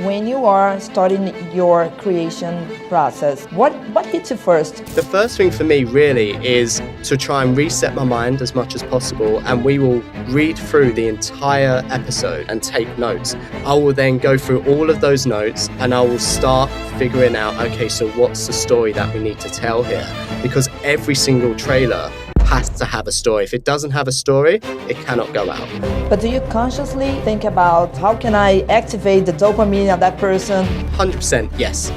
when you are starting your creation process, what hits you first? The first thing for me really is to try and reset my mind as much as possible, and we will read through the entire episode and take notes. I will then go through all of those notes and I will start figuring out, okay, so what's the story that we need to tell here? Because every single trailer has to have a story. If it doesn't have a story, it cannot go out. But do you consciously think about how can I activate the dopamine of that person? 100% yes.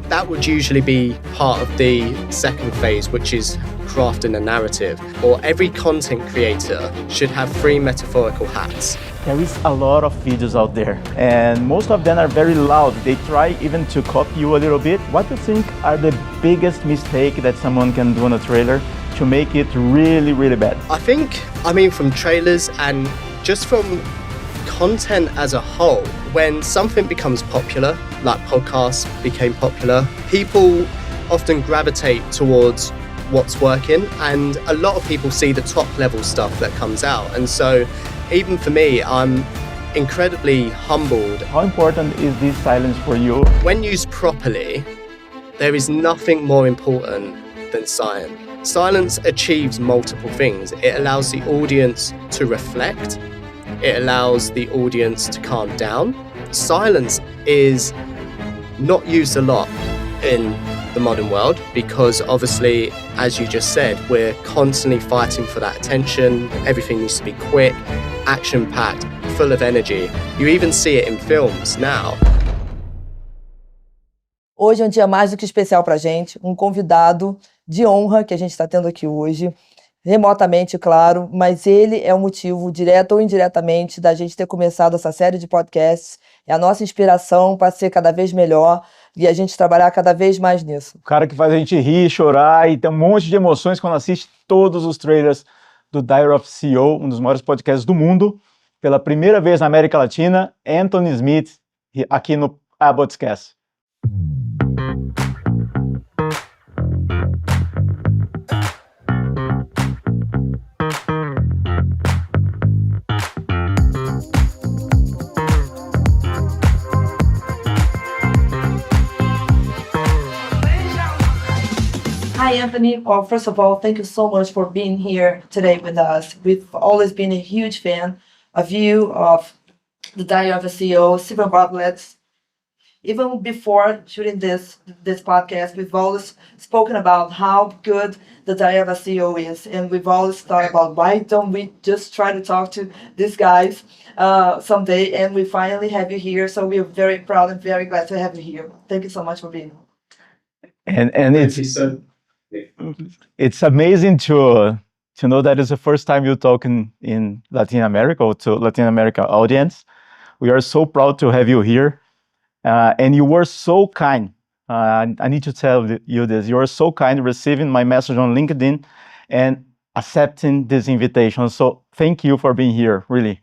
That would usually be part of the second phase, which is crafting a narrative. Or every content creator should have 3 metaphorical hats. There is a lot of videos out there, and most of them are very loud. They try even to copy you a little bit. What do you think are the biggest mistake that someone can do on a trailer to make it really, really bad? From trailers and just from content as a whole, when something becomes popular, like podcasts became popular, people often gravitate towards what's working, and a lot of people see the top level stuff that comes out. And so even for me, I'm incredibly humbled. How important is this silence for you? When used properly, there is nothing more important than silence. Silence achieves multiple things. It allows the audience to reflect. It allows the audience to calm down. Silence is not used a lot in the modern world because obviously, as you just said, we're constantly fighting for that attention. Everything needs to be quick, action-packed, full of energy. You even see it in films now. Hoje é um dia mais do que especial pra gente, um convidado de honra que a gente está tendo aqui hoje, remotamente, claro, mas ele é o motivo, direto ou indiretamente, da gente ter começado essa série de podcasts, é a nossa inspiração para ser cada vez melhor e a gente trabalhar cada vez mais nisso. O cara que faz a gente rir, chorar e tem um monte de emoções quando assiste todos os trailers do Diary of CEO, um dos maiores podcasts do mundo, pela primeira vez na América Latina, Antony Smith, aqui no Abotts Cast. Hi, Anthony. Well, first of all, thank you so much for being here today with us. We've always been a huge fan of you, of the Diary of a CEO, several outlets. Even before shooting this podcast, we've always spoken about how good the Diary of a CEO is. And we've always thought about why don't we just try to talk to these guys someday. And we finally have you here. So we're very proud and very glad to have you here. Thank you so much for being here. And it's amazing to know that it's the first time you talk in Latin America or to Latin America audience. We are so proud to have you here. And you were so kind. I need to tell you this. You were so kind receiving my message on LinkedIn and accepting this invitation. So thank you for being here, really.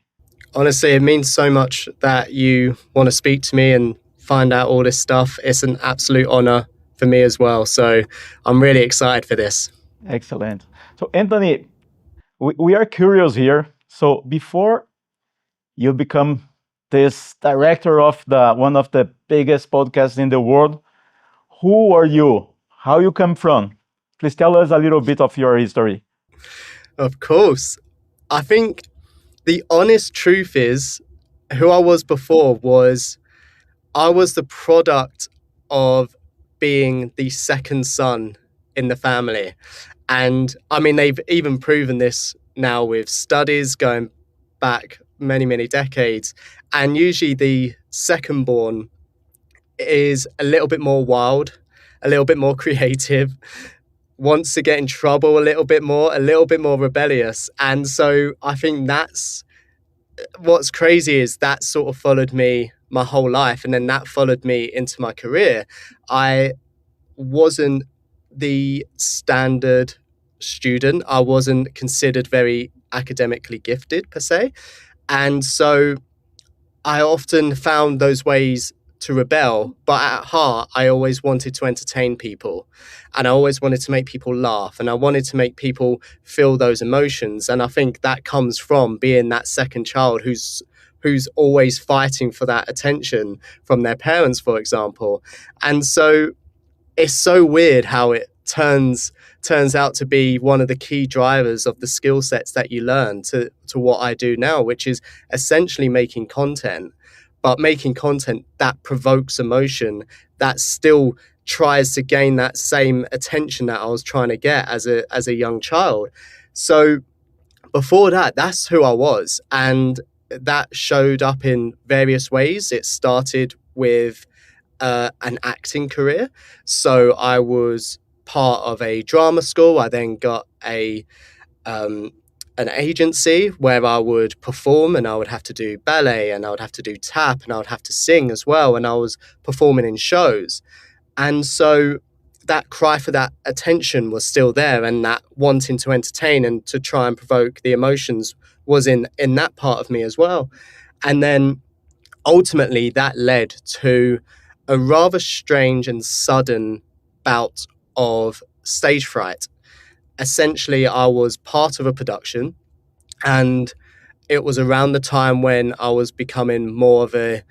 Honestly, it means so much that you want to speak to me and find out all this stuff. It's an absolute honor for me as well. So I'm really excited for this. Excellent. So Anthony, we are curious here. So before you become this director of one of the biggest podcasts in the world, who are you? How you come from? Please tell us a little bit of your history. Of course. I think the honest truth is who I was before was I was the product of being the second son in the family. And I mean, they've even proven this now with studies going back many, many decades. And usually the second born is a little bit more wild, a little bit more creative, wants to get in trouble a little bit more rebellious. And so I think that's what's crazy is that sort of followed me my whole life. And then that followed me into my career. I wasn't the standard student. I wasn't considered very academically gifted per se. And so I often found those ways to rebel, but at heart, I always wanted to entertain people, and I always wanted to make people laugh, and I wanted to make people feel those emotions. And I think that comes from being that second child who's always fighting for that attention from their parents, for example. And so it's so weird how it turns out to be one of the key drivers of the skill sets that you learn to what I do now, which is essentially making content, but making content that provokes emotion, that still tries to gain that same attention that I was trying to get as a young child. So before that, that's who I was. And that showed up in various ways. It started with an acting career. So I was part of a drama school. I then got an agency where I would perform, and I would have to do ballet, and I would have to do tap, and I would have to sing as well. And I was performing in shows. And so that cry for that attention was still there, and that wanting to entertain and to try and provoke the emotions was in that part of me as well. And then ultimately that led to a rather strange and sudden bout of stage fright. Essentially, I was part of a production, and it was around the time when I was becoming more of a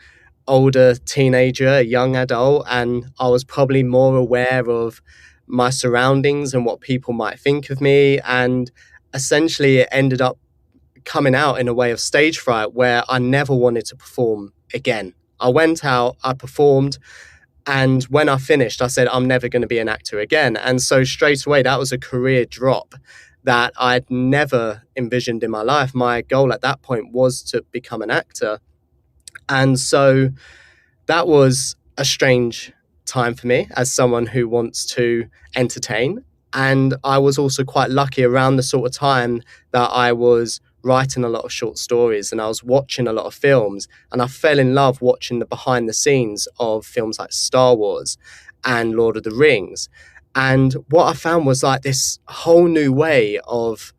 older teenager, a young adult, and I was probably more aware of my surroundings and what people might think of me. And essentially it ended up coming out in a way of stage fright where I never wanted to perform again. I went out, I performed, and when I finished, I said, I'm never going to be an actor again. And so straight away, that was a career drop that I'd never envisioned in my life. My goal at that point was to become an actor. And so that was a strange time for me as someone who wants to entertain. And I was also quite lucky around the sort of time that I was writing a lot of short stories and I was watching a lot of films, and I fell in love watching the behind the scenes of films like Star Wars and Lord of the Rings. And what I found was like this whole new way of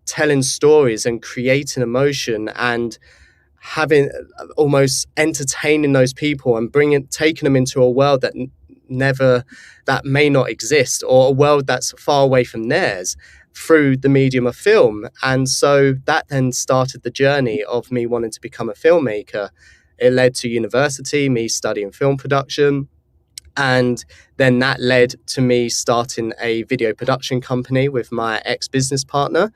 telling stories and creating emotion and having almost entertaining those people and taking them into a world that that may not exist, or a world that's far away from theirs, through the medium of film. And so that then started the journey of me wanting to become a filmmaker. It led to university, me studying film production, and then that led to me starting a video production company with my ex-business partner,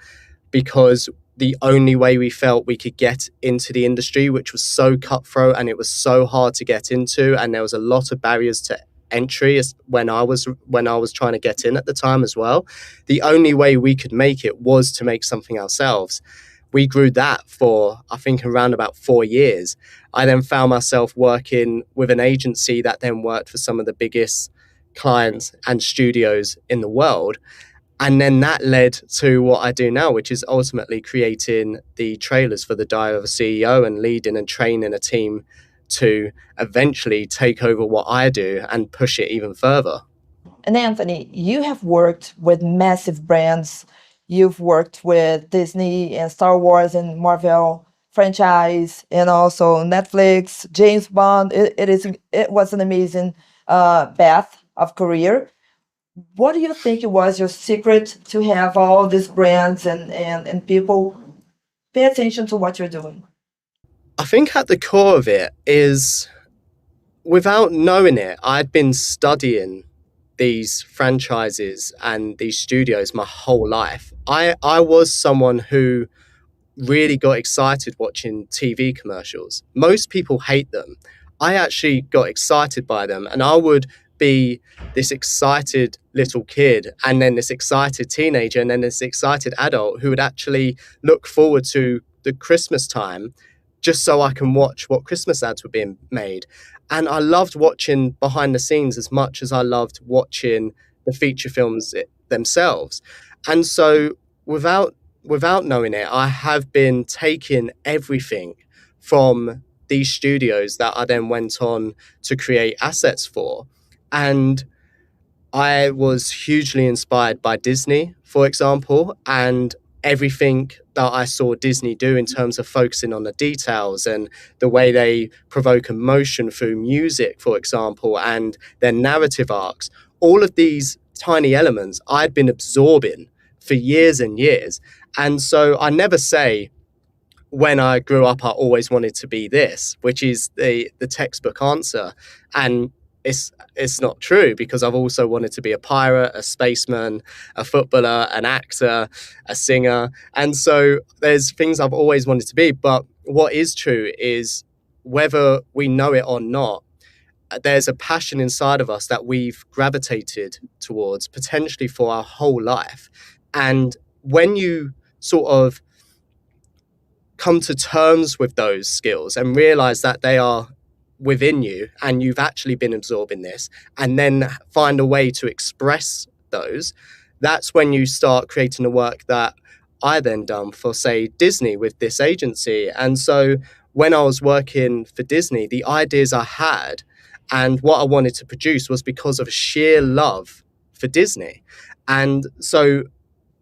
because the only way we felt we could get into the industry, which was so cutthroat and it was so hard to get into, and there was a lot of barriers to entry when I was trying to get in at the time as well, the only way we could make it was to make something ourselves. We grew that for, I think, around about 4 years. I then found myself working with an agency that then worked for some of the biggest clients and studios in the world. And then that led to what I do now, which is ultimately creating the trailers for The Diary of a CEO and leading and training a team to eventually take over what I do and push it even further. And Antony, you have worked with massive brands. You've worked with Disney and Star Wars and Marvel franchise, and also Netflix, James Bond. It was an amazing path of career. What do you think it was your secret to have all these brands and people pay attention to what you're doing? I think at the core of it is, without knowing it, I'd been studying these franchises and these studios my whole life. I was someone who really got excited watching TV commercials. Most people hate them. I actually got excited by them, and I would be this excited little kid and then this excited teenager and then this excited adult who would actually look forward to the Christmas time just so I can watch what Christmas ads were being made. And I loved watching behind the scenes as much as I loved watching the feature films themselves. And so without knowing it, I have been taking everything from these studios that I then went on to create assets for. And I was hugely inspired by Disney, for example, and everything that I saw Disney do in terms of focusing on the details and the way they provoke emotion through music, for example, and their narrative arcs. All of these tiny elements I'd been absorbing for years and years. And so I never say when I grew up, I always wanted to be this, which is the textbook answer. And it's not true, because I've also wanted to be a pirate, a spaceman, a footballer, an actor, a singer. And so there's things I've always wanted to be. But what is true is, whether we know it or not, there's a passion inside of us that we've gravitated towards potentially for our whole life. And when you sort of come to terms with those skills and realize that they are within you and you've actually been absorbing this, and then find a way to express those, that's when you start creating the work that I then done for, say, Disney with this agency. And so when I was working for Disney, the ideas I had and what I wanted to produce was because of sheer love for Disney. And so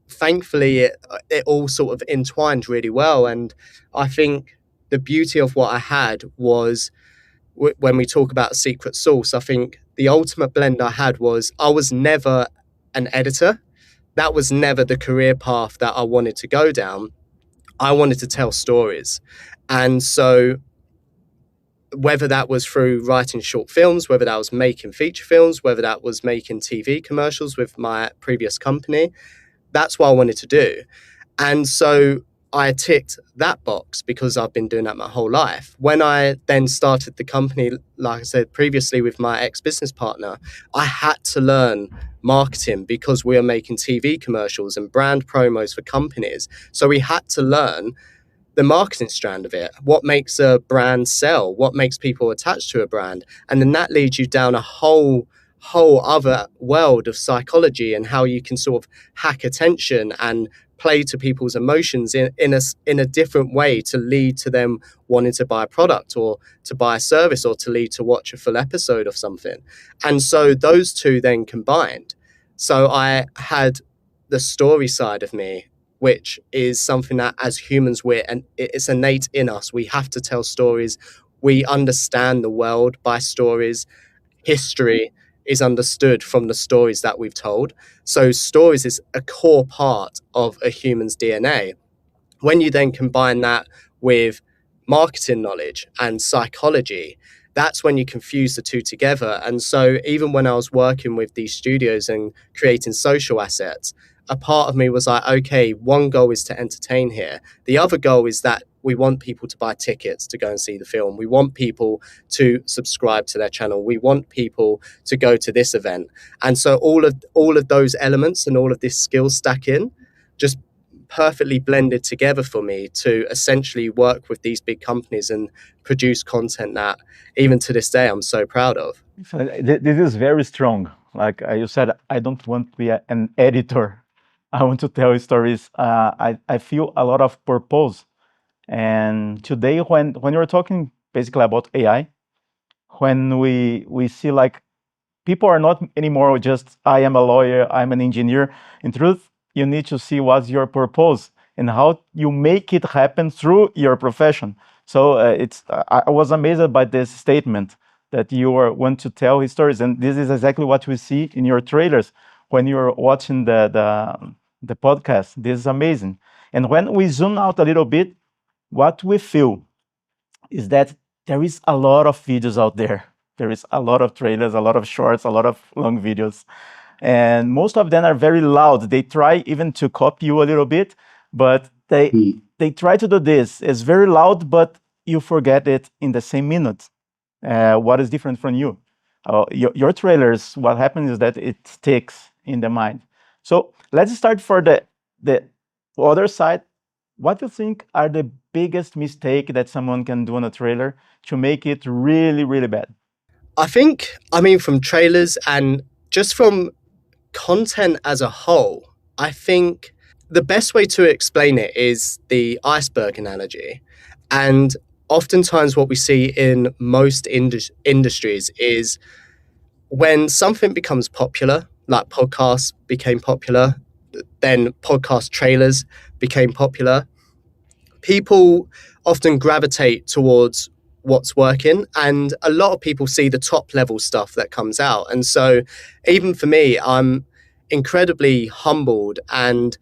thankfully it all sort of entwined really well. And I think the beauty of what I had was, when we talk about secret sauce, I think the ultimate blend I had was, I was never an editor. That was never the career path that I wanted to go down. I wanted to tell stories. And so whether that was through writing short films, whether that was making feature films, whether that was making TV commercials with my previous company, that's what I wanted to do. And so I ticked that box because I've been doing that my whole life. When I then started the company, like I said previously, with my ex-business partner, I had to learn marketing because we are making TV commercials and brand promos for companies. So we had to learn the marketing strand of it, what makes a brand sell, what makes people attached to a brand. And then that leads you down a whole other world of psychology and how you can sort of hack attention and play to people's emotions in a different way to lead to them wanting to buy a product or to buy a service or to lead to watch a full episode of something. And so those two then combined. So I had the story side of me, which is something that as humans, it's innate in us. We have to tell stories. We understand the world by stories. History is understood from the stories that we've told. So stories is a core part of a human's DNA. When you then combine that with marketing knowledge and psychology, that's when you confuse the two together. And so even when I was working with these studios and creating social assets, a part of me was like, okay, one goal is to entertain here. The other goal is that we want people to buy tickets to go and see the film. We want people to subscribe to their channel. We want people to go to this event. And so all of those elements and all of this skill stack in just perfectly blended together for me to essentially work with these big companies and produce content that even to this day I'm so proud of. This is very strong. Like you said, I don't want to be an editor. I want to tell stories. I feel a lot of purpose. And today, when you're talking basically about AI, when we see like people are not anymore just, I am a lawyer, I'm an engineer. In truth, you need to see what's your purpose and how you make it happen through your profession. So I was amazed by this statement that you want to tell his stories. And this is exactly what we see in your trailers when you're watching the podcast. This is amazing. And when we zoom out a little bit, what we feel is that there is a lot of videos out there. There is a lot of trailers, a lot of shorts, a lot of long videos. And most of them are very loud. They try even to copy you a little bit, but they try to do this. It's very loud, but you forget it in the same minute. What is different from you? Your trailers, what happens is that it sticks in the mind. So let's start for the other side. What do you think are the biggest mistake that someone can do on a trailer to make it really, really bad? I mean, from trailers and just from content as a whole, I think the best way to explain it is the iceberg analogy. And oftentimes what we see in most industries is when something becomes popular, like podcasts became popular, then podcast trailers became popular, people often gravitate towards what's working, and a lot of people see the top level stuff that comes out. And so even for me, I'm incredibly humbled and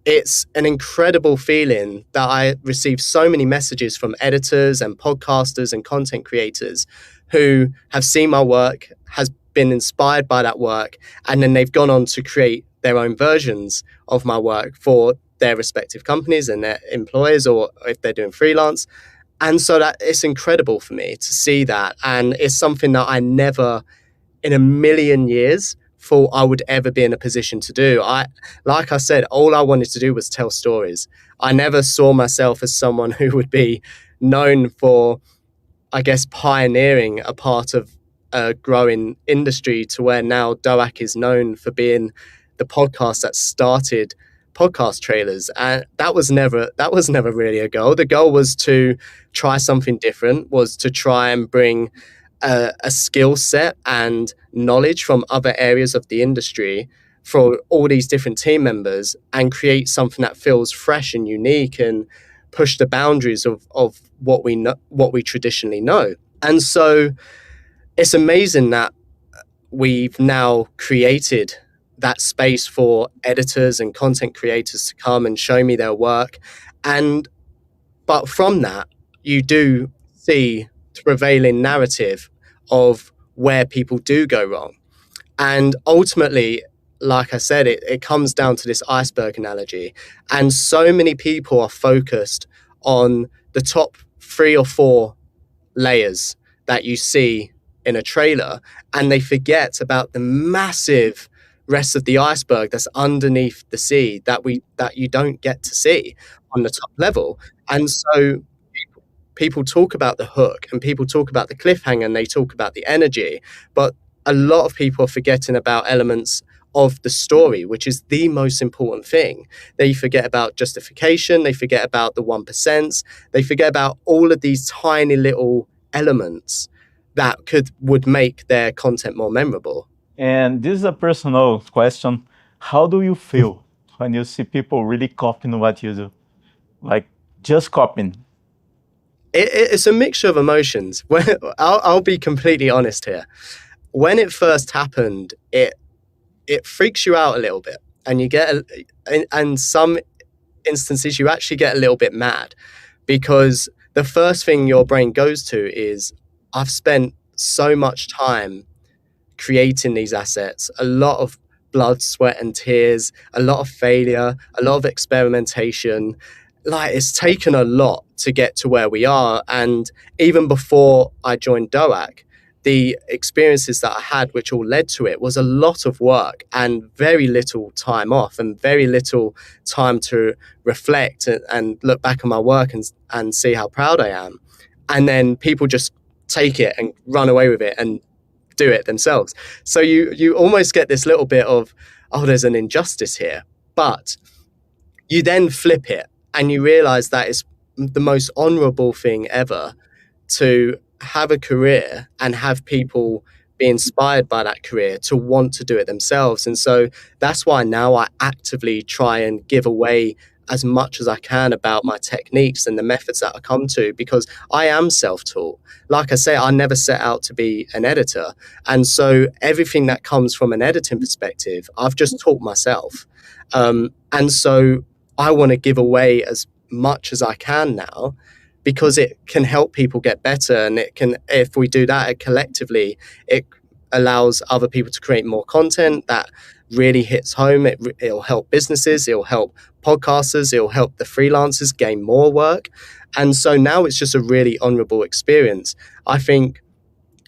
it's an incredible feeling that I receive so many messages from editors and podcasters and content creators who have seen my work, has been inspired by that work, and then they've gone on to create their own versions of my work for their respective companies and their employers, or if they're doing freelance. And so that it's incredible for me to see that. And it's something that I never in a million years thought I would ever be in a position to do. Like I said, all I wanted to do was tell stories. I never saw myself as someone who would be known for, I guess, pioneering a part of a growing industry to where now DOAC is known for being the podcast that started podcast trailers. And that was never really a goal. The goal was to try something different, was to try and bring a skill set and knowledge from other areas of the industry for all these different team members and create something that feels fresh and unique and push the boundaries of what we know, what we traditionally know. And so it's amazing that we've now created that space for editors and content creators to come and show me their work. But from that, you do see the prevailing narrative of where people do go wrong. And ultimately, like I said, it comes down to this iceberg analogy. And so many people are focused on the top 3 or 4 layers that you see in a trailer, and they forget about the massive rest of the iceberg that's underneath the sea that you don't get to see on the top level. And so people talk about the hook and people talk about the cliffhanger and they talk about the energy, but a lot of people are forgetting about elements of the story, which is the most important thing. They forget about justification, they forget about the 1%, they forget about all of these tiny little elements that would make their content more memorable. And this is a personal question. How do you feel when you see people really copying what you do? Like just copying? It's a mixture of emotions. I'll be completely honest here. When it first happened, it freaks you out a little bit, and you get, in some instances, you actually get a little bit mad, because the first thing your brain goes to is, I've spent so much time creating these assets, a lot of blood, sweat, and tears, a lot of failure, a lot of experimentation. Like, it's taken a lot to get to where we are. And even before I joined DOAC, the experiences that I had, which all led to it, was a lot of work and very little time off and very little time to reflect and look back on my work and see how proud I am. And then people just take it and run away with it and do it themselves. So you almost get this little bit of, oh, there's an injustice here. But you then flip it and you realize that it's the most honorable thing ever to have a career and have people be inspired by that career to want to do it themselves. And so that's why now I actively try and give away as much as I can about my techniques and the methods that I come to, because I am self-taught. Like I say, I never set out to be an editor. And so everything that comes from an editing perspective, I've just taught myself. And so I want to give away as much as I can now, because it can help people get better. And it can, if we do that collectively, it allows other people to create more content that really hits home. It'll help businesses, it'll help podcasters, it'll help the freelancers gain more work. And so now it's just a really honorable experience. I think,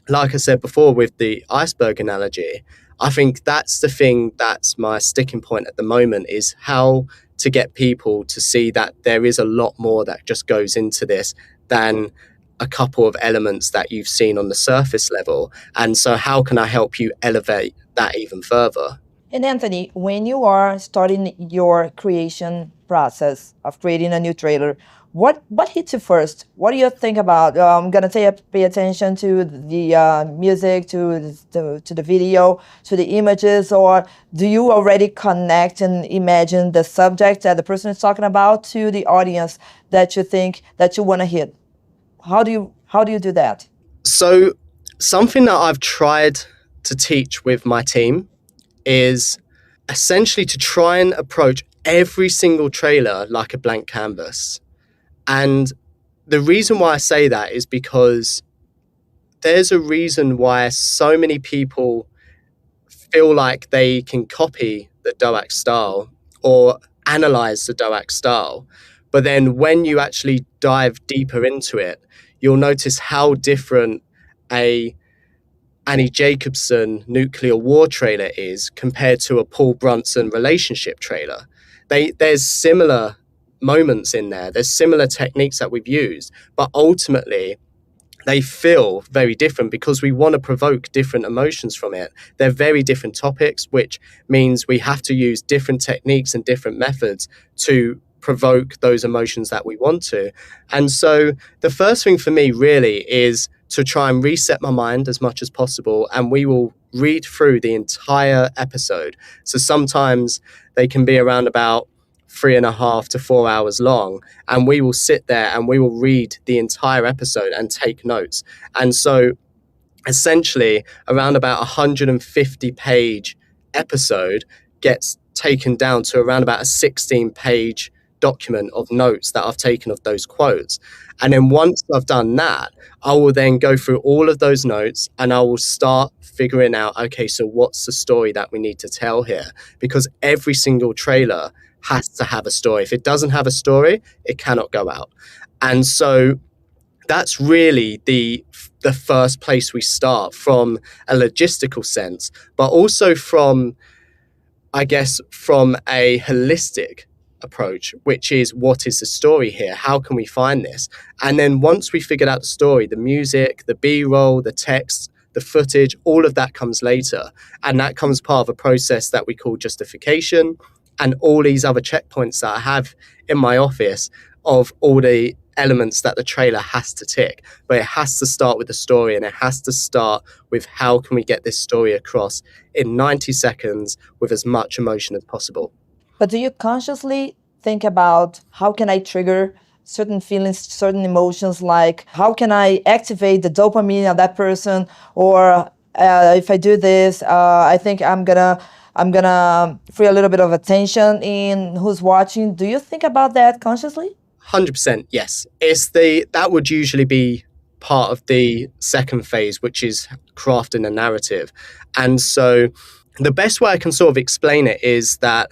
like I said before with the iceberg analogy, I think that's the thing that's my sticking point at the moment, is how to get people to see that there is a lot more that just goes into this than a couple of elements that you've seen on the surface level. And so how can I help you elevate that even further? And Antony, when you are starting your creation process of creating a new trailer, what hits you first? What do you think about? I'm gonna pay attention to the music, to the video, to the images, or do you already connect and imagine the subject that the person is talking about to the audience that you think that you want to hit? How do you do that? So something that I've tried to teach with my team is essentially to try and approach every single trailer like a blank canvas. And the reason why I say that is because there's a reason why so many people feel like they can copy the Doak style or analyze the Doak style. But then when you actually dive deeper into it, you'll notice how different a Annie Jacobson nuclear war trailer is compared to a Paul Brunson relationship trailer. There's similar moments in there. There's similar techniques that we've used, but ultimately they feel very different because we want to provoke different emotions from it. They're very different topics, which means we have to use different techniques and different methods to provoke those emotions that we want to. And so the first thing for me really is to try and reset my mind as much as possible, and we will read through the entire episode. So sometimes they can be around about 3.5 to 4 hours long, and we will sit there and we will read the entire episode and take notes. And so essentially around about 150-page episode gets taken down to around about a 16-page document of notes that I've taken of those quotes. And then once I've done that, I will then go through all of those notes and I will start figuring out, okay, so what's the story that we need to tell here? Because every single trailer has to have a story. If it doesn't have a story, it cannot go out. And so that's really the first place we start, from a logistical sense, but also from, I guess, from a holistic approach, which is, what is the story here? How can we find this? And then once we figured out the story, the music, the B-roll, the text, the footage, all of that comes later. And that comes part of a process that we call justification, and all these other checkpoints that I have in my office of all the elements that the trailer has to tick. But it has to start with the story, and it has to start with how can we get this story across in 90 seconds with as much emotion as possible. But do you consciously think about how can I trigger certain feelings, certain emotions, like how can I activate the dopamine of that person, or if I do this, I think I'm gonna free a little bit of attention in who's watching. Do you think about that consciously? 100%, yes. That would usually be part of the second phase, which is crafting a narrative. And so the best way I can sort of explain it is that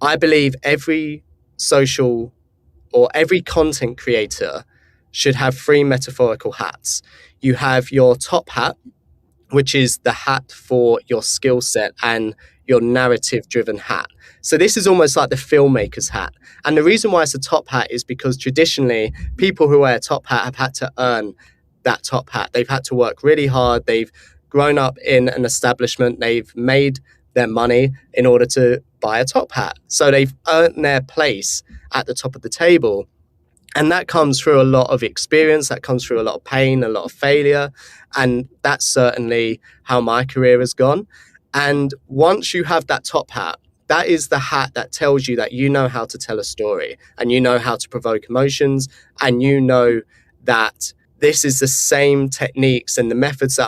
I believe every social or every content creator should have 3 metaphorical hats. You have your top hat, which is the hat for your skill set and your narrative-driven hat. So this is almost like the filmmaker's hat. And the reason why it's a top hat is because traditionally, people who wear a top hat have had to earn that top hat. They've had to work really hard. They've grown up in an establishment. They've made their money in order to buy a top hat. So they've earned their place at the top of the table. And that comes through a lot of experience, that comes through a lot of pain, a lot of failure. And that's certainly how my career has gone. And once you have that top hat, that is the hat that tells you that you know how to tell a story, and you know how to provoke emotions, and you know that this is the same techniques and the methods that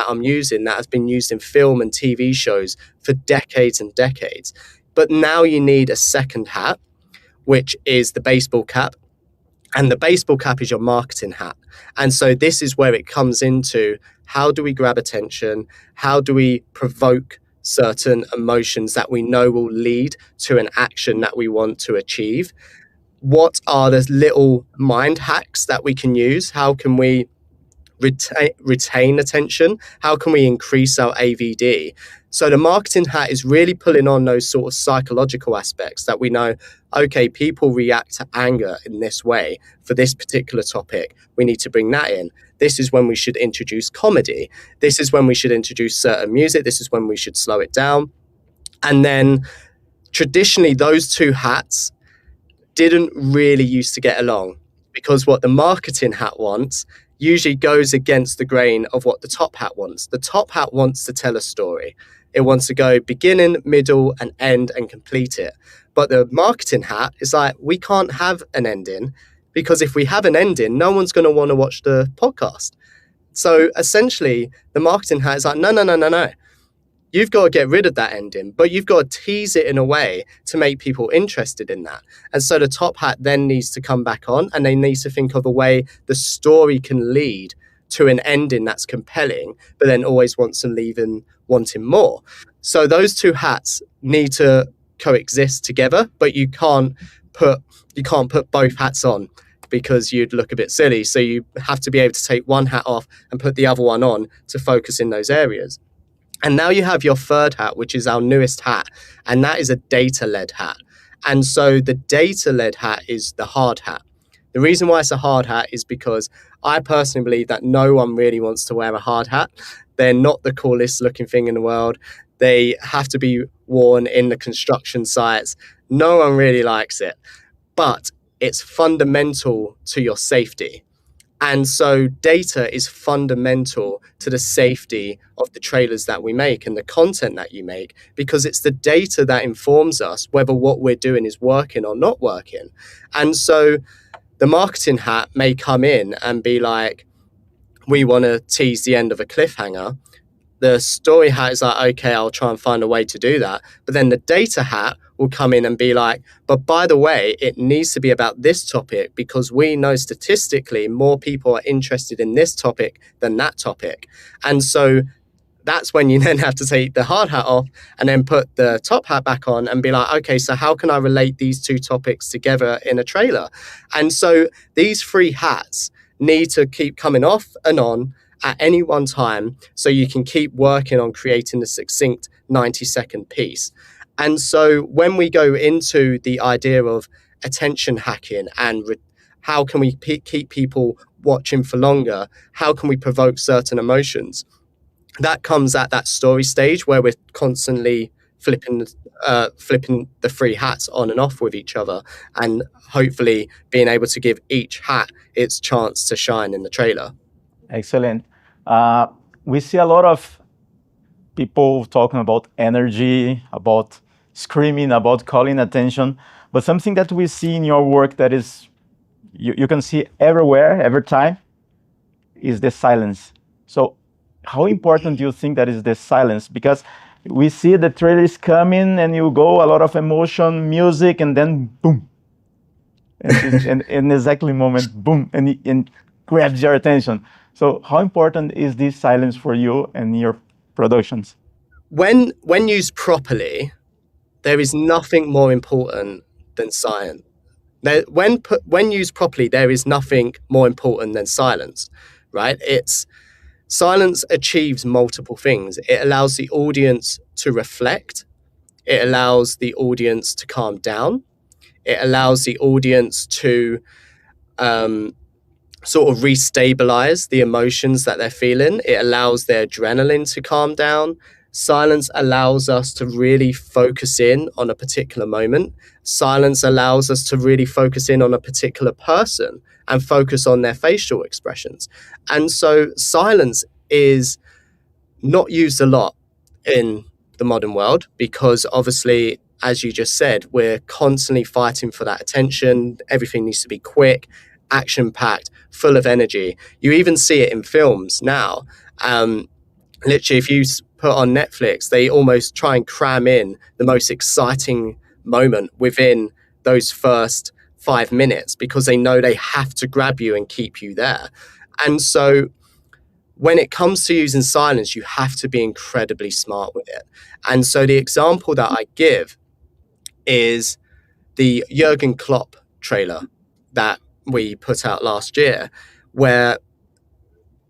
I'm using that has been used in film and TV shows for decades and decades. But now you need a second hat, which is the baseball cap. And the baseball cap is your marketing hat. And so this is where it comes into, how do we grab attention? How do we provoke certain emotions that we know will lead to an action that we want to achieve? What are the little mind hacks that we can use? How can we retain attention? How can we increase our AVD? So the marketing hat is really pulling on those sort of psychological aspects that we know, okay, people react to anger in this way for this particular topic. We need to bring that in. This is when we should introduce comedy. This is when we should introduce certain music. This is when we should slow it down. And then traditionally, those two hats didn't really used to get along, because what the marketing hat wants usually goes against the grain of what the top hat wants. The top hat wants to tell a story. It wants to go beginning, middle, and end and complete it. But the marketing hat is like, we can't have an ending, because if we have an ending, no one's going to want to watch the podcast. So essentially, the marketing hat is like, no. you've got to get rid of that ending, but you've got to tease it in a way to make people interested in that. And so the top hat then needs to come back on, and they need to think of a way the story can lead to an ending that's compelling, but then always wants to leave and wanting more. So those two hats need to coexist together, but you can't put both hats on because you'd look a bit silly. So you have to be able to take one hat off and put the other one on to focus in those areas. And now you have your third hat, which is our newest hat, and that is a data-led hat. And so the data-led hat is the hard hat. The reason why it's a hard hat is because I personally believe that no one really wants to wear a hard hat. They're not the coolest looking thing in the world. They have to be worn in the construction sites. No one really likes it, but it's fundamental to your safety. And so data is fundamental to the safety of the trailers that we make and the content that you make, because it's the data that informs us whether what we're doing is working or not working. And so the marketing hat may come in and be like, we want to tease the end of a cliffhanger. The story hat is like, okay, I'll try and find a way to do that. But then the data hat will come in and be like, but by the way, it needs to be about this topic because we know statistically more people are interested in this topic than that topic. And so that's when you then have to take the hard hat off and then put the top hat back on and be like, okay, so how can I relate these two topics together in a trailer? And so these three hats need to keep coming off and on at any one time so you can keep working on creating a succinct 90-second piece. And so when we go into the idea of attention hacking and how can we keep people watching for longer, how can we provoke certain emotions, that comes at that story stage where we're constantly flipping the three hats on and off with each other, and hopefully being able to give each hat its chance to shine in the trailer. Excellent. We see a lot of people talking about energy, about screaming, about calling attention, but something that we see in your work that is, you can see everywhere, every time, is the silence. So how important do you think that is the silence? Because we see the trailer is coming and you go, a lot of emotion, music, and then boom. And in exactly moment, boom, and it grabs your attention. So how important is this silence for you and your productions? When used properly, there is nothing more important than silence. When used properly, there is nothing more important than silence, right? Silence achieves multiple things. It allows the audience to reflect. It allows the audience to calm down. It allows the audience to sort of restabilize the emotions that they're feeling. It allows their adrenaline to calm down. Silence allows us to really focus in on a particular moment. Silence allows us to really focus in on a particular person and focus on their facial expressions. And so silence is not used a lot in the modern world because obviously, as you just said, we're constantly fighting for that attention. Everything needs to be quick, action-packed, full of energy. You even see it in films now. Literally, if you put on Netflix, they almost try and cram in the most exciting moment within those first 5 minutes because they know they have to grab you and keep you there. And so when it comes to using silence, you have to be incredibly smart with it. And so the example that I give is the Jurgen Klopp trailer that we put out last year, where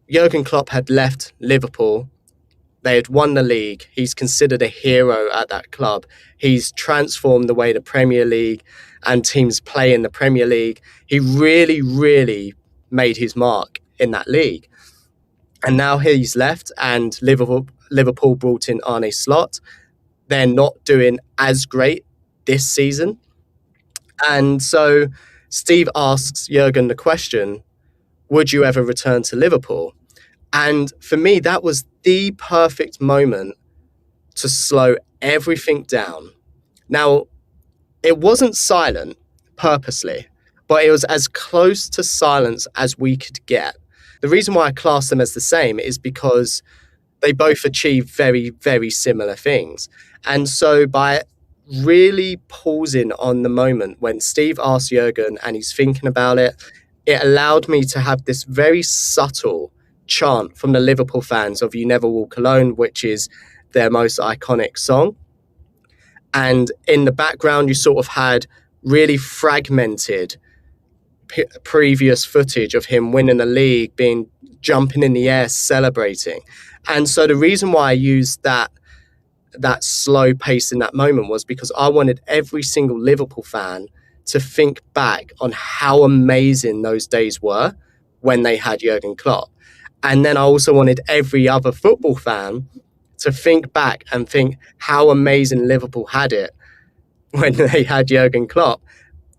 Jurgen Klopp had left Liverpool. They had won the league. He's considered a hero at that club. He's transformed the way the Premier League and teams play in the Premier League. He really, really made his mark in that league. And now he's left and Liverpool brought in Arne Slot. They're not doing as great this season. And so Steve asks Jurgen the question, would you ever return to Liverpool? And for me, that was the perfect moment to slow everything down. Now, it wasn't silent purposely, but it was as close to silence as we could get. The reason why I class them as the same is because they both achieve very, very similar things. And so by really pausing on the moment when Steve asks Jurgen and he's thinking about it, it allowed me to have this very subtle chant from the Liverpool fans of You Never Walk Alone, which is their most iconic song. And in the background, you sort of had really fragmented previous footage of him winning the league, jumping in the air, celebrating. And so the reason why I used that slow pace in that moment was because I wanted every single Liverpool fan to think back on how amazing those days were when they had Jurgen Klopp. And then I also wanted every other football fan to think back and think how amazing Liverpool had it when they had Jurgen Klopp.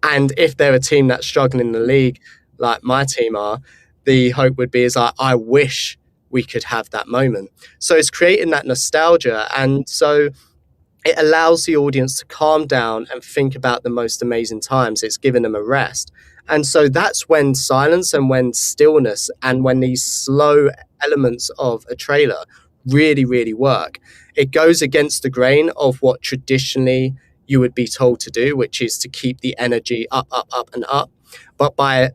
And if they're a team that's struggling in the league, like my team are, the hope would be I wish we could have that moment. So it's creating that nostalgia. And so it allows the audience to calm down and think about the most amazing times. It's giving them a rest. And so that's when silence and when stillness and when these slow elements of a trailer really, really work. It goes against the grain of what traditionally you would be told to do, which is to keep the energy up, up, up, and up. But by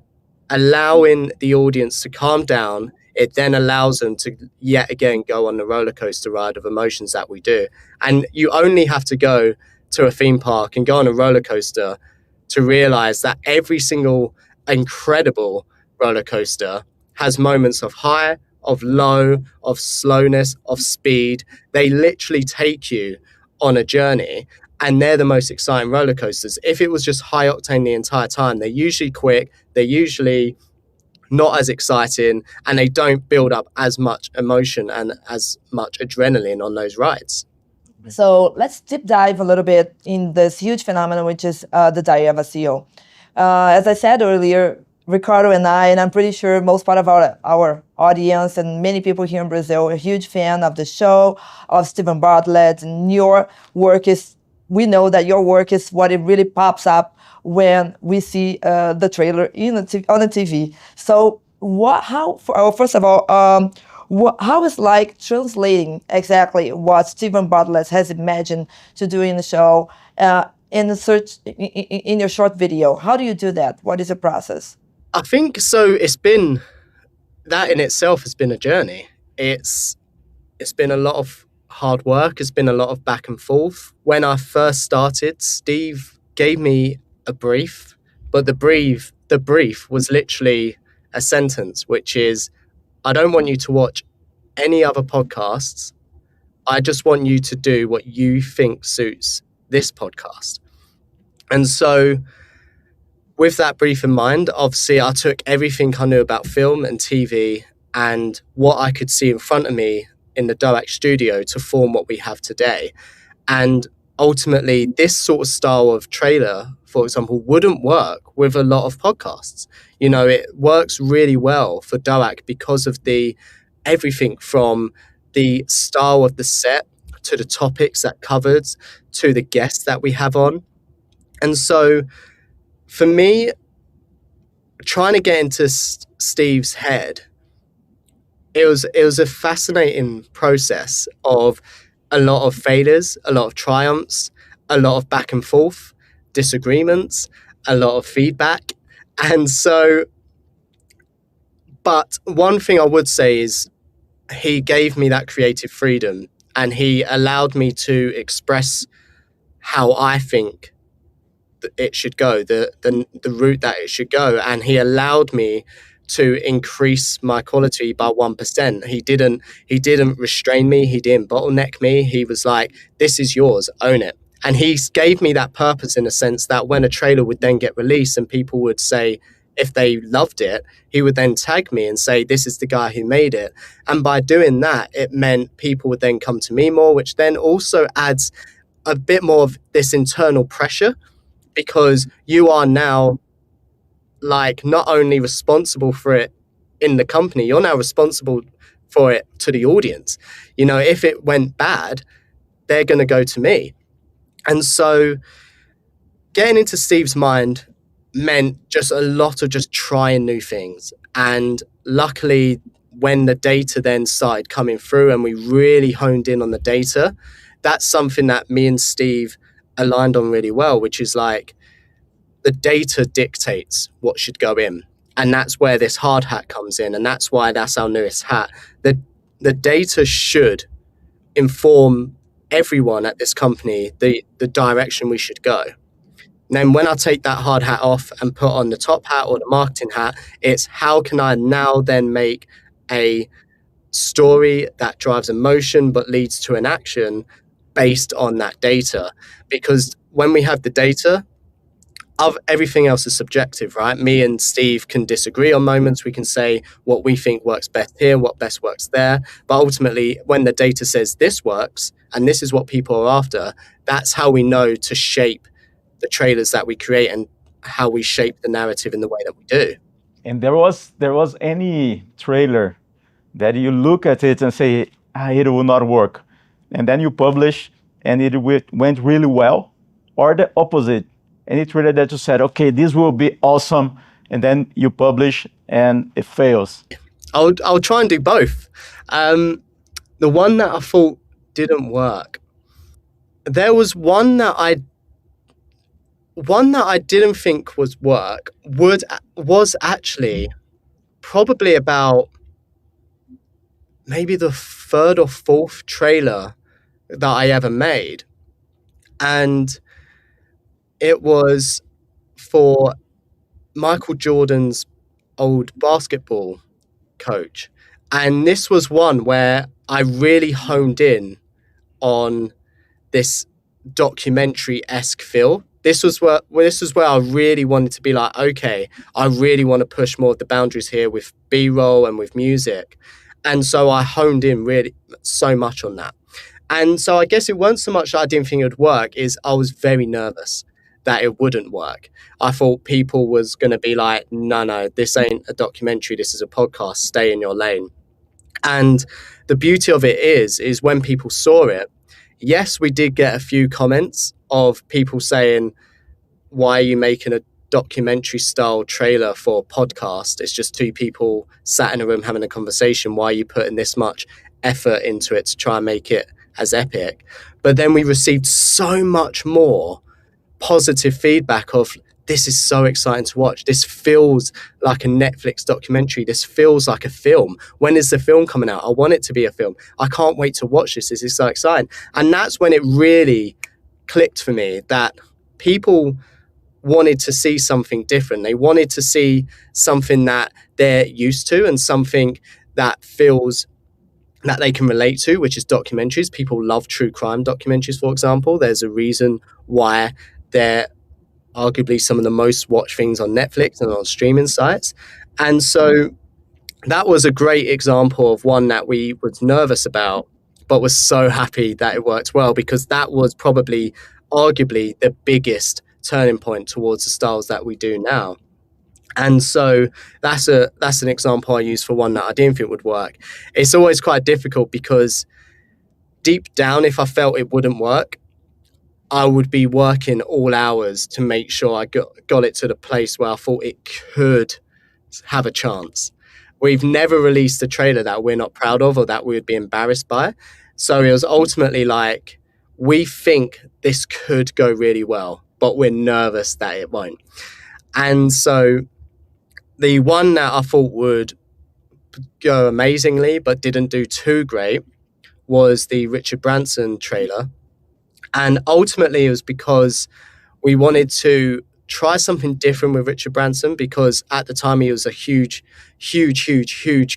allowing the audience to calm down, it then allows them to yet again go on the roller coaster ride of emotions that we do. And you only have to go to a theme park and go on a roller coaster to realize that every single incredible roller coaster has moments of high, of low, of slowness, of speed. They literally take you on a journey, and they're the most exciting roller coasters. If it was just high octane the entire time, they're usually quick, they're usually not as exciting, and they don't build up as much emotion and as much adrenaline on those rides. So let's deep dive a little bit in this huge phenomenon, which is the diary of a CEO. As I said earlier, Ricardo and I'm pretty sure most part of our audience and many people here in Brazil are a huge fan of the show, of Steven Bartlett, and your work is, we know that your work is what it really pops up when we see the trailer on the TV. So first of all, how is like translating exactly what Steven Bartlett has imagined to do in the show in your short video? How do you do that? What is the process? I think so. It's been that in itself has been a journey. It's been a lot of hard work. It's been a lot of back and forth. When I first started, Steve gave me a brief, but the brief was literally a sentence, which is, I don't want you to watch any other podcasts. I just want you to do what you think suits this podcast. And so with that brief in mind, obviously I took everything I knew about film and TV and what I could see in front of me in the DOAC studio to form what we have today. And ultimately, this sort of style of trailer, for example, wouldn't work with a lot of podcasts. You know, it works really well for DOAC because of everything from the style of the set to the topics that covers to the guests that we have on. And so for me, trying to get into Steve's head, it was a fascinating process of a lot of failures, a lot of triumphs, a lot of back and forth, disagreements, a lot of feedback. And so, but one thing I would say is he gave me that creative freedom and he allowed me to express how I think it should go, the route that it should go. And he allowed me to increase my quality by 1%. He didn't restrain me. He didn't bottleneck me. He was like, this is yours, own it. And he gave me that purpose in a sense that when a trailer would then get released and people would say, if they loved it, he would then tag me and say, this is the guy who made it. And by doing that, it meant people would then come to me more, which then also adds a bit more of this internal pressure, because you are now like not only responsible for it in the company, you're now responsible for it to the audience. You know, if it went bad, they're going to go to me. And so getting into Steve's mind meant just a lot of just trying new things. And luckily, when the data then started coming through and we really honed in on the data, that's something that me and Steve aligned on really well, which is like the data dictates what should go in. And that's where this hard hat comes in. And that's why that's our newest hat. The data should inform everyone at this company the direction we should go. And then when I take that hard hat off and put on the top hat or the marketing hat, it's how can I now then make a story that drives emotion but leads to an action based on that data? Because when we have the data, everything else is subjective, right? Me and Steve can disagree on moments. We can say what we think works best here, what best works there. But ultimately, when the data says this works and this is what people are after, that's how we know to shape the trailers that we create and how we shape the narrative in the way that we do. And there was any trailer that you look at it and say, it will not work. And then you publish and it went really well, or the opposite. Any trailer that you said, okay, this will be awesome, and then you publish and it fails? I'll try and do both. The one that I thought didn't work, there was one that I didn't think was actually probably about maybe the third or fourth trailer that I ever made. And it was for Michael Jordan's old basketball coach. And this was one where I really honed in on this documentary-esque feel. This was where I really wanted to be like, okay, I really want to push more of the boundaries here with B-roll and with music. And so I honed in really so much on that. And so I guess it wasn't so much that I didn't think it would work, is I was very nervous that it wouldn't work. I thought people was going to be like, no, this ain't a documentary, this is a podcast, stay in your lane. And the beauty of it is when people saw it, yes, we did get a few comments of people saying, why are you making a documentary style trailer for a podcast? It's just two people sat in a room having a conversation. Why are you putting this much effort into it to try and make it as epic? But then we received so much more positive feedback of, this is so exciting to watch. This feels like a Netflix documentary. This feels like a film. When is the film coming out? I want it to be a film. I can't wait to watch this. This is so exciting. And that's when it really clicked for me that people wanted to see something different. They wanted to see something that they're used to and something that feels that they can relate to, which is documentaries. People love true crime documentaries, for example. There's a reason why they're arguably some of the most watched things on Netflix and on streaming sites. And so that was a great example of one that we was nervous about, but was so happy that it worked well, because that was probably arguably the biggest turning point towards the styles that we do now. And so that's an example I use for one that I didn't think would work. It's always quite difficult because deep down, if I felt it wouldn't work, I would be working all hours to make sure I got it to the place where I thought it could have a chance. We've never released a trailer that we're not proud of or that we would be embarrassed by. So it was ultimately like, we think this could go really well, but we're nervous that it won't. And so the one that I thought would go amazingly but didn't do too great was the Richard Branson trailer. And ultimately it was because we wanted to try something different with Richard Branson, because at the time he was a huge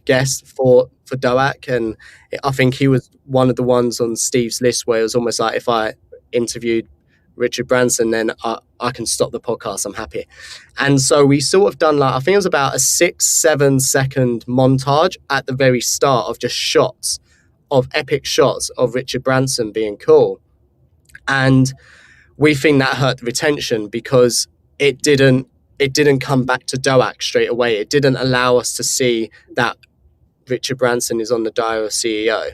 guest for DOAC. And I think he was one of the ones on Steve's list where it was almost like, if I interviewed Richard Branson, then I can stop the podcast, I'm happy. And so we sort of done like, I think it was about a 6-7 second montage at the very start of just shots of epic shots of Richard Branson being cool. And we think that hurt the retention because it didn't come back to DOAC straight away. It didn't allow us to see that Richard Branson is on the Diary of a CEO.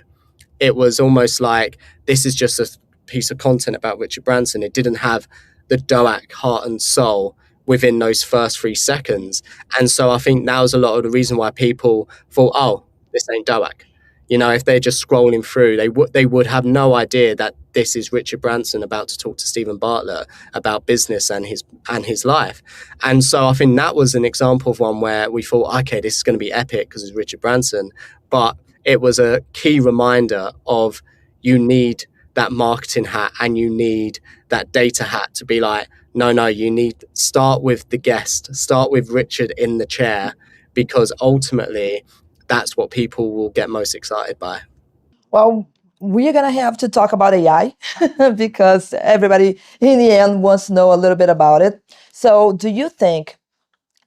It was almost like, this is just a piece of content about Richard Branson. It didn't have the DOAC heart and soul within those first 3 seconds. And so I think that was a lot of the reason why people thought, oh, this ain't Doak. If they're just scrolling through, they would have no idea that this is Richard Branson about to talk to Stephen Bartlett about business and his life. And so I think that was an example of one where we thought, okay, this is going to be epic because it's Richard Branson. But it was a key reminder of you need that marketing hat and you need that data hat to be like, no, you need start with the guest, start with Richard in the chair, because ultimately that's what people will get most excited by. Well, we're going to have to talk about AI because everybody in the end wants to know a little bit about it. So do you think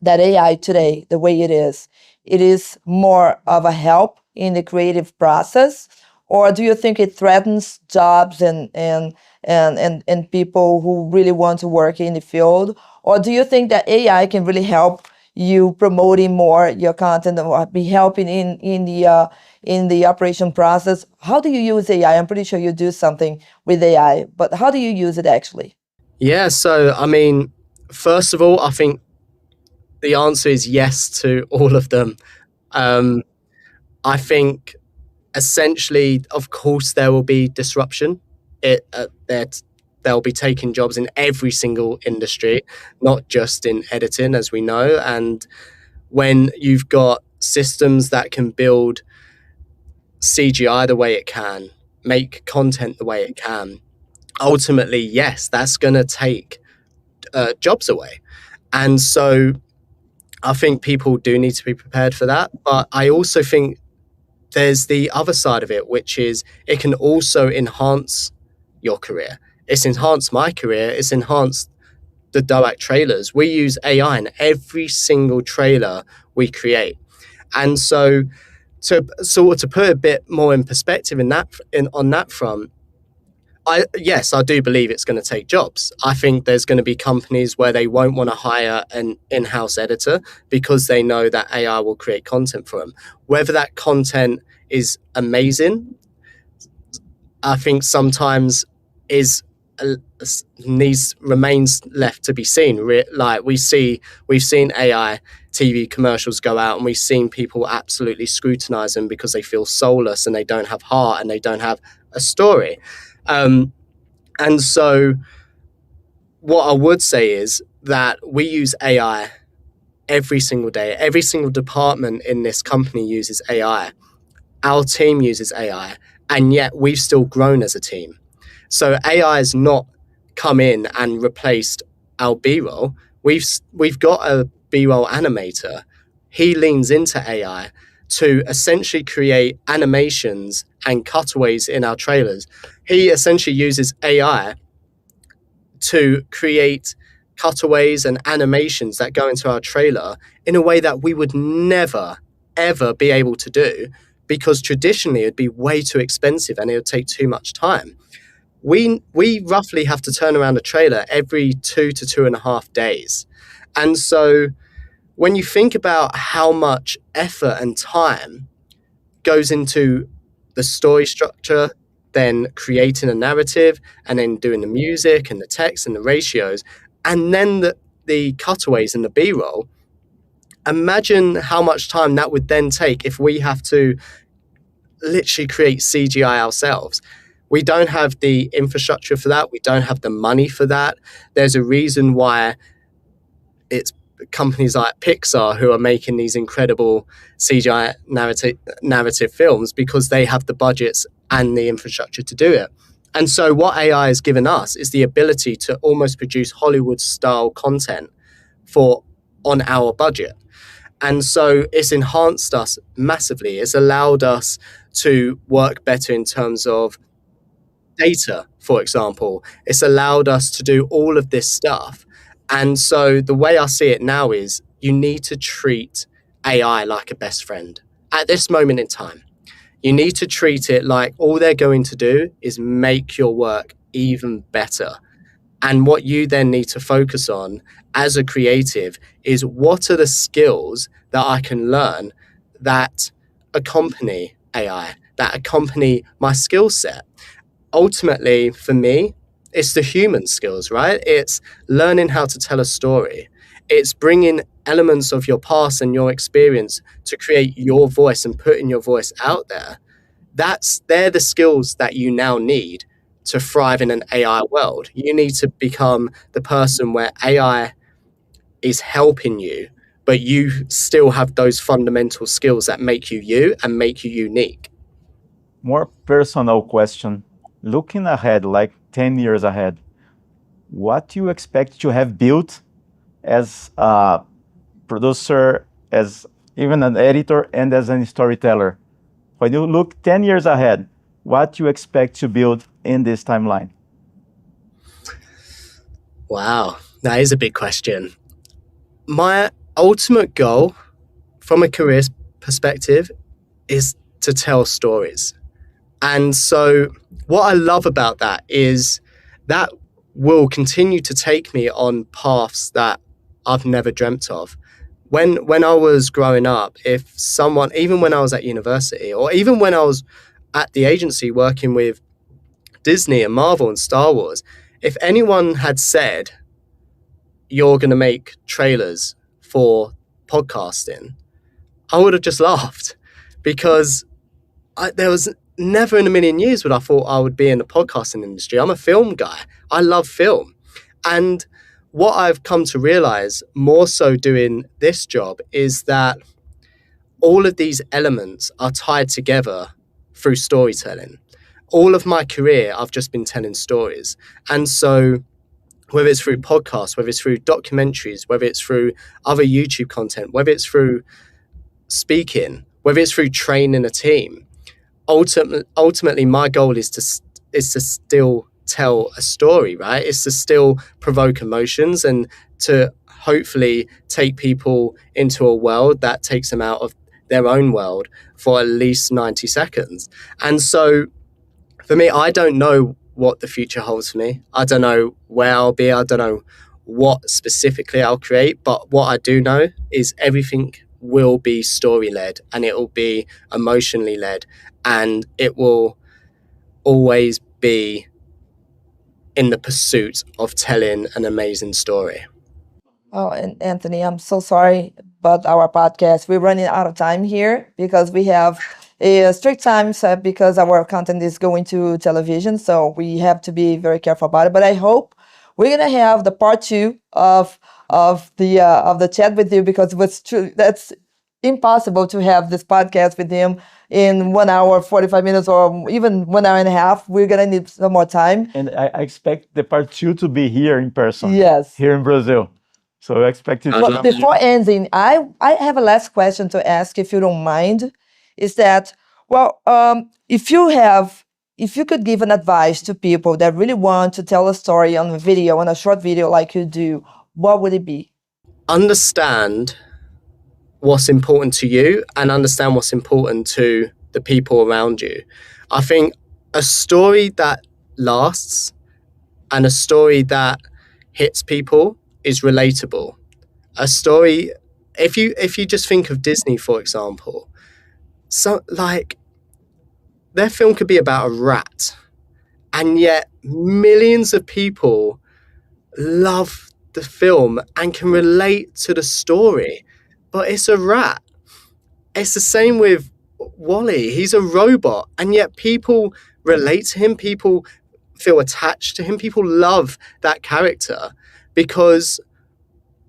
that AI today, the way it is more of a help in the creative process? Or do you think it threatens jobs and people who really want to work in the field? Or do you think that AI can really help you promoting more your content or be helping in the operation process? How do you use AI? I'm pretty sure you do something with AI, but how do you use it actually? Yeah, so I mean, first of all, I think the answer is yes to all of them. I think essentially, of course, there will be disruption. They'll be taking jobs in every single industry, not just in editing, as we know. And when you've got systems that can build CGI the way it can, make content the way it can, ultimately, yes, that's going to take jobs away. And so I think people do need to be prepared for that. But I also think there's the other side of it, which is it can also enhance your career. It's enhanced my career. It's enhanced the Doak trailers. We use AI in every single trailer we create. And so to put a bit more in perspective on that front, I do believe it's going to take jobs. I think there's going to be companies where they won't want to hire an in-house editor because they know that AI will create content for them. Whether that content is amazing, I think sometimes remains left to be seen. Like we've seen AI TV commercials go out and we've seen people absolutely scrutinize them because they feel soulless and they don't have heart and they don't have a story. And so what I would say is that we use AI every single day. Every single department in this company uses AI. Our team uses AI, and yet we've still grown as a team. So AI has not come in and replaced our B-roll. We've got a B-roll animator. He leans into AI to essentially create animations and cutaways in our trailers. He essentially uses AI to create cutaways and animations that go into our trailer in a way that we would never, ever be able to do, because traditionally it'd be way too expensive and it would take too much time. We roughly have to turn around a trailer every 2 to 2.5 days. And so when you think about how much effort and time goes into the story structure, then creating a narrative, and then doing the music and the text and the ratios, and then the cutaways and the B-roll, imagine how much time that would then take if we have to literally create CGI ourselves. We don't have the infrastructure for that. We don't have the money for that. There's a reason why it's companies like Pixar who are making these incredible CGI narrative films, because they have the budgets and the infrastructure to do it. And so what AI has given us is the ability to almost produce Hollywood-style content on our budget. And so it's enhanced us massively. It's allowed us to work better in terms of data, for example. It's allowed us to do all of this stuff. And so the way I see it now is you need to treat AI like a best friend at this moment in time. You need to treat it like all they're going to do is make your work even better. And what you then need to focus on as a creative is, what are the skills that I can learn that accompany AI, that accompany my skill set? Ultimately, for me, it's the human skills, right? It's learning how to tell a story. It's bringing elements of your past and your experience to create your voice and putting your voice out there, they're the skills that you now need to thrive in an AI world. You need to become the person where AI is helping you, but you still have those fundamental skills that make you you and make you unique. More personal question. Looking ahead, like 10 years ahead, what do you expect to have built as a producer, as even an editor, and as a storyteller? When you look 10 years ahead, what do you expect to build in this timeline? Wow, that is a big question. My ultimate goal from a career perspective is to tell stories. And so what I love about that is that will continue to take me on paths that I've never dreamt of. When I was growing up, if someone, even when I was at university, or even when I was at the agency working with Disney and Marvel and Star Wars, if anyone had said, you're going to make trailers for podcasting, I would have just laughed, because there was never in a million years would I thought I would be in the podcasting industry. I'm a film guy. I love film. And what I've come to realize more so doing this job is that all of these elements are tied together through storytelling. All of my career, I've just been telling stories. And so whether it's through podcasts, whether it's through documentaries, whether it's through other YouTube content, whether it's through speaking, whether it's through training a team, ultimately my goal is to still tell a story, right? It's to still provoke emotions and to hopefully take people into a world that takes them out of their own world for at least 90 seconds. And so for me, I don't know what the future holds for me. I don't know where I'll be. I don't know what specifically I'll create, but what I do know is everything will be story-led, and it will be emotionally led, and it will always be in the pursuit of telling an amazing story. Oh, and Anthony, I'm so sorry, but our podcast, we're running out of time here because we have a strict time set because our content is going to television. So we have to be very careful about it. But I hope we're gonna have the part 2 of the chat with you, because it was true. That's impossible to have this podcast with him in 1 hour, 45 minutes, or even 1 hour and a half. We're gonna need some more time. And I expect the part 2 to be here in person. Yes. Here in Brazil. So I expect it. But before ending, I have a last question to ask, if you don't mind. Is that, well, if you could give an advice to people that really want to tell a story on a video, on a short video like you do, what would it be? Understand what's important to you and understand what's important to the people around you. I think a story that lasts and a story that hits people is relatable. A story, if you just think of Disney, for example, so like their film could be about a rat, and yet millions of people love the film and can relate to the story, but it's a rat. It's the same with Wall-E. He's a robot, and yet people relate to him, people feel attached to him, people love that character, because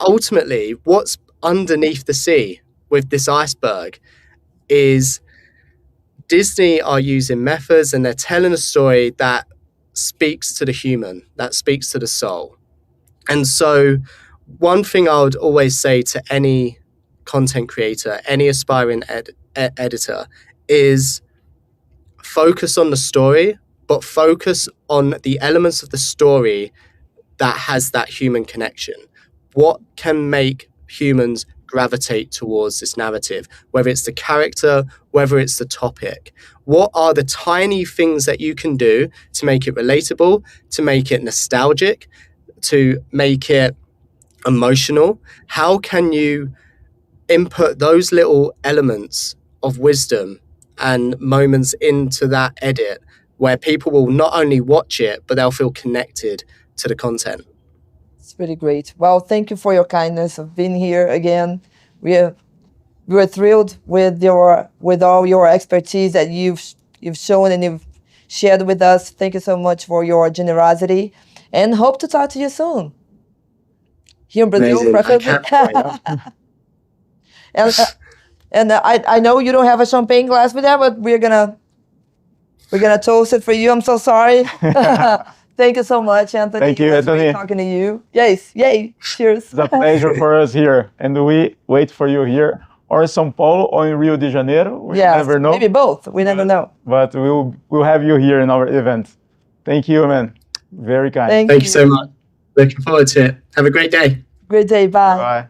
ultimately what's underneath the sea with this iceberg is Disney are using methods and they're telling a story that speaks to the human, that speaks to the soul. And so one thing I would always say to any content creator, any aspiring editor, is focus on the story, but focus on the elements of the story that has that human connection. What can make humans gravitate towards this narrative, whether it's the character, whether it's the topic? What are the tiny things that you can do to make it relatable, to make it nostalgic, to make it emotional? How can you input those little elements of wisdom and moments into that edit where people will not only watch it, but they'll feel connected to the content? It's pretty great. Well, thank you for your kindness of being here again. We're thrilled with all your expertise that you've shown and you've shared with us. Thank you so much for your generosity, and hope to talk to you soon. Here in Brazil, Amazing. preferably. and I know you don't have a champagne glass with that, but we're gonna toast it for you. I'm so sorry. Thank you so much, Antony. Thank you, It was great Antony. talking to you. Yes, yay, cheers. It's a pleasure for us here, and we wait for you here, or in São Paulo, or in Rio de Janeiro. We never know. Maybe both. We never know. But we'll have you here in our event. Thank you, man. Very kind. Thank Thank you so much. Looking forward to it. Have a great day. Great day. Bye. Bye.